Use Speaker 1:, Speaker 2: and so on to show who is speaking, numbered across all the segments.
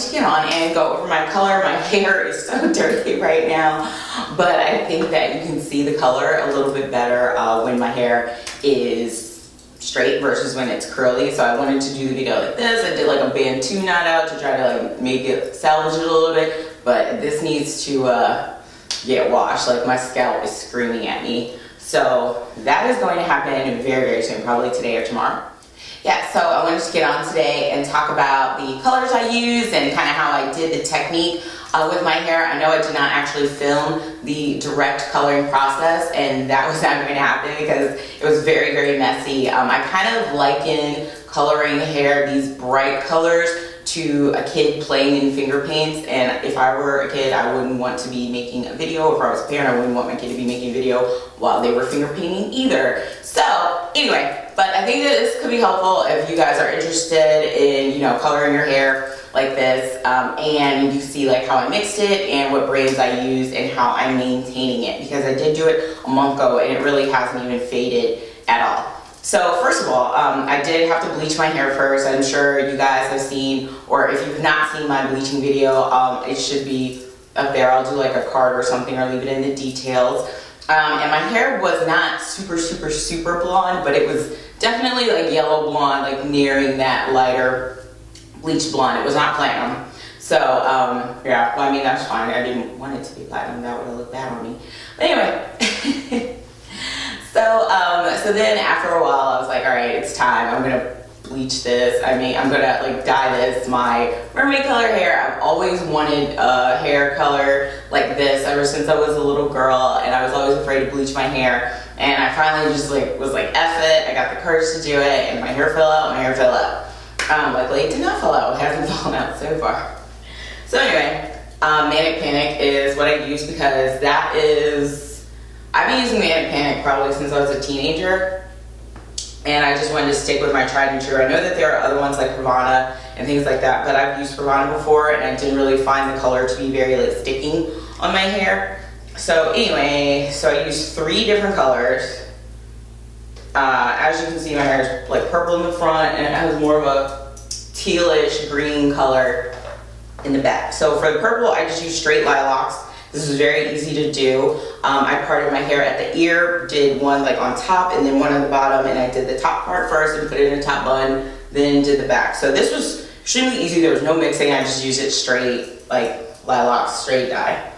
Speaker 1: to get on and go over my color. My hair is so dirty right now, but I think that you can see the color a little bit better when my hair is straight versus when it's curly. So I wanted to do the video like this. I did like a Bantu knot out to try to like make it salvage it a little bit, but this needs to get washed. Like my scalp is screaming at me. So that is going to happen very, very soon, probably today or tomorrow. Yeah, so I wanted to get on today and talk about the colors I use and kind of how I did the technique with my hair. I know I did not actually film the direct coloring process, and that was not going to happen because it was very, very messy. I kind of liken coloring hair, these bright colors, to a kid playing in finger paints. And if I were a kid, I wouldn't want to be making a video. If I was a parent, I wouldn't want my kid to be making a video while they were finger painting either. So anyway, but I think that this could be helpful if you guys are interested in, you know, coloring your hair like this, and you see like how I mixed it and what brands I use and how I'm maintaining it, because I did do it a month ago and it really hasn't even faded at all. So first of all, I did have to bleach my hair first. I'm sure you guys have seen, or if you've not seen my bleaching video, it should be up there. I'll do like a card or something, or leave it in the details. And my hair was not super blonde, but it was definitely like yellow blonde, like nearing that lighter bleach blonde. It was not platinum. So yeah, well, I mean, that's fine. I didn't want it to be platinum. That would have looked bad on me. But anyway. So then after a while, I was like, all right, it's time. I'm gonna bleach this. I mean, I'm gonna like dye this my mermaid color hair. I've always wanted a hair color like this ever since I was a little girl, and I was always afraid to bleach my hair. And I finally just like was like, F it. I got the courage to do it, and my hair fell out. My hair fell out. Luckily, it did not fall out. It hasn't fallen out so far. So anyway, Manic Panic is what I use because that is. I've been using Manic Panic probably since I was a teenager, and I just wanted to stick with my tried and true. I know that there are other ones like Pravana and things like that, but I've used Pravana before and I didn't really find the color to be very like sticking on my hair. So anyway, so I used 3 different colors. As you can see, my hair is like purple in the front and it has more of a tealish green color in the back. So for the purple, I just used straight lilacs. This is very easy to do. I parted my hair at the ear, did one like on top and then one on the bottom, and I did the top part first and put it in a top bun, then did the back. So this was extremely easy. There was no mixing. I just used it straight, like lilac straight dye.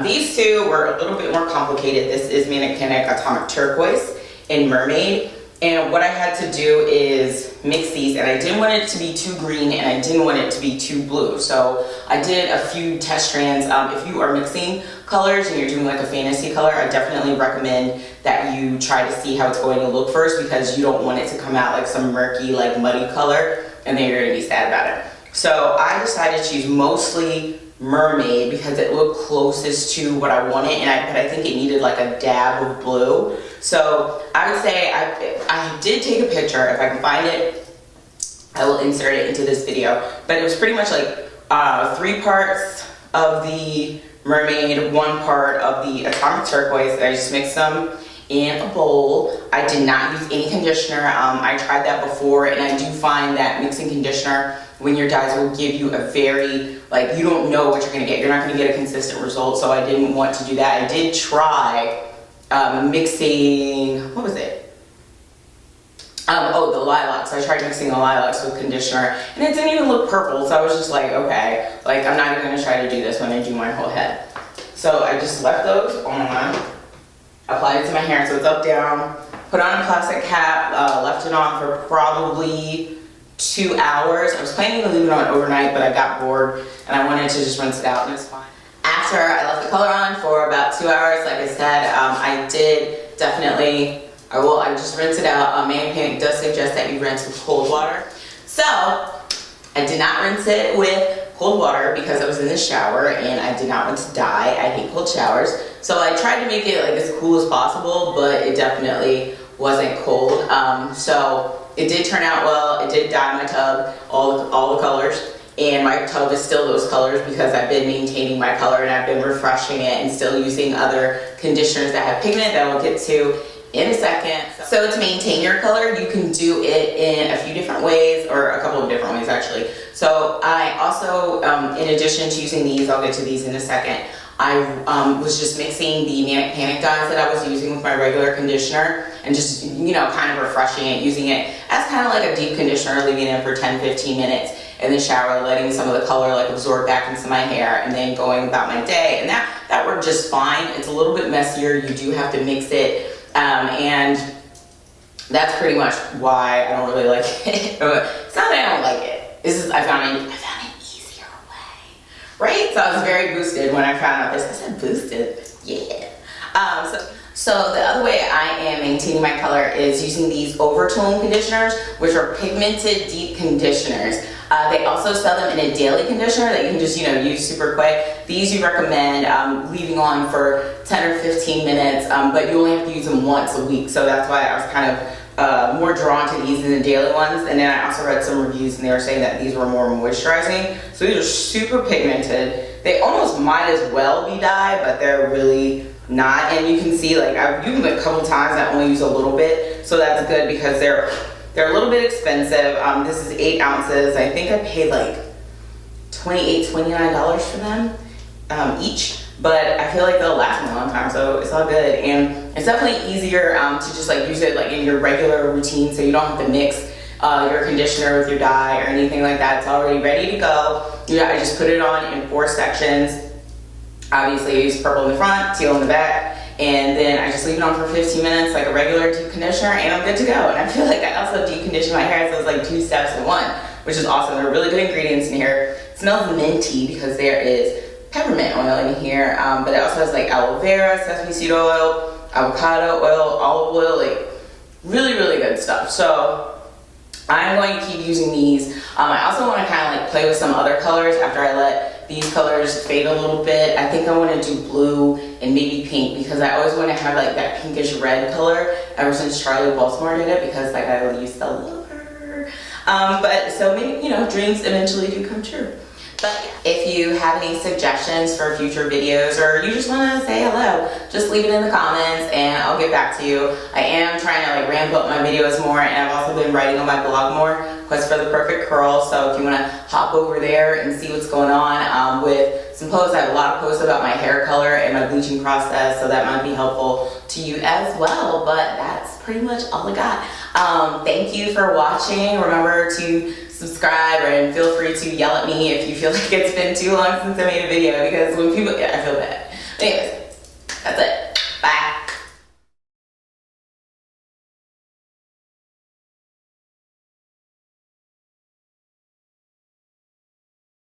Speaker 1: These two were a little bit more complicated. This is Manic Panic Atomic Turquoise in Mermaid. And what I had to do is mix these, and I didn't want it to be too green and I didn't want it to be too blue. So I did a few test strands. If you are mixing colors and you're doing like a fantasy color, I definitely recommend that you try to see how it's going to look first, because you don't want it to come out like some murky, like muddy color, and then you're gonna be sad about it. So I decided to use mostly Mermaid because it looked closest to what I wanted, but I think it needed like a dab of blue. So I would say I did take a picture. If I can find it, I will insert it into this video. But it was pretty much like 3 parts of the Mermaid, 1 part of the Atomic Turquoise. I just mixed them in a bowl. I did not use any conditioner. I tried that before, and I do find that mixing conditioner when your dyes will give you a very, like, you don't know what you're gonna get. You're not gonna get a consistent result, so I didn't want to do that. I did try mixing, what was it? Oh, the lilacs. I tried mixing the lilacs with conditioner, and it didn't even look purple, so I was just like, okay, like, I'm not even gonna try to do this when I do my whole head. So I just left those on, applied it to my hair so it's up, down, put on a plastic cap, left it on for probably 2 hours. I was planning to leave it on overnight, but I got bored and I wanted to just rinse it out, and it's fine. After I left the color on for about 2 hours, like I said, I did definitely, I just rinsed it out. Manic Panic does suggest that you rinse with cold water. So I did not rinse it with cold water because I was in the shower and I did not want to dye. I hate cold showers. So I tried to make it like as cool as possible, but it definitely wasn't cold. So it did turn out well. It did dye my tub, all the colors. And my tub is still those colors because I've been maintaining my color and I've been refreshing it and still using other conditioners that have pigment that we'll get to in a second. So to maintain your color, you can do it in a few different ways, or a couple of different ways actually. So I also, in addition to using these, I'll get to these in a second, I was just mixing the Manic Panic dyes that I was using with my regular conditioner and just, you know, kind of refreshing it, using it as kind of like a deep conditioner, leaving it for 10-15 minutes in the shower, letting some of the color like absorb back into my hair, and then going about my day. And that worked just fine. It's a little bit messier. You do have to mix it. And that's pretty much why I don't really like it. It's not that I don't like it. It's just I found an easier way, right? So I was very boosted when I found out this. I said boosted, yeah. So the other way I am maintaining my color is using these Overtone conditioners, which are pigmented deep conditioners. They also sell them in a daily conditioner that you can just, you know, use super quick. These you recommend leaving on for 10 or 15 minutes, but you only have to use them once a week. So that's why I was kind of more drawn to these than the daily ones. And then I also read some reviews and they were saying that these were more moisturizing. So these are super pigmented. They almost might as well be dye, but they're really not. And you can see, like, I've used them a couple times. I only use a little bit, so that's good because they're a little bit expensive. This is 8 ounces. I think I paid like $29 for them each, but I feel like they'll last me a long time, so it's all good. And it's definitely easier to just like use it like in your regular routine, so you don't have to mix your conditioner with your dye or anything like that. It's already ready to go. Yeah, I just put it on in 4 sections. Obviously I use purple in the front, teal in the back, and then I just leave it on for 15 minutes like a regular deep conditioner, and I'm good to go. And I feel like I also deep condition my hair, so it's like 2 steps in one, which is awesome. There are really good ingredients in here. It smells minty because there is peppermint oil in here, but it also has like aloe vera, sesame seed oil, avocado oil, olive oil, like really, really good stuff. So I'm going to keep using these. I also want to kind of like play with some other colors after I let these colors fade a little bit. I think I want to do blue and maybe pink because I always want to have like that pinkish red color ever since Charlie Baltimore did it, because like I used to love her. But so maybe, you know, dreams eventually do come true. But if you have any suggestions for future videos, or you just want to say hello, just leave it in the comments and I'll get back to you. I am trying to like ramp up my videos more, and I've also been writing on my blog more, Quest for the Perfect Curl. So if you want to hop over there and see what's going on with some posts, I have a lot of posts about my hair color and my bleaching process, so that might be helpful to you as well. But that's pretty much all I got. Thank you for watching. Remember to subscribe, and feel free to yell at me if you feel like it's been too long since I made a video, because when people, I feel bad. Anyways, that's it.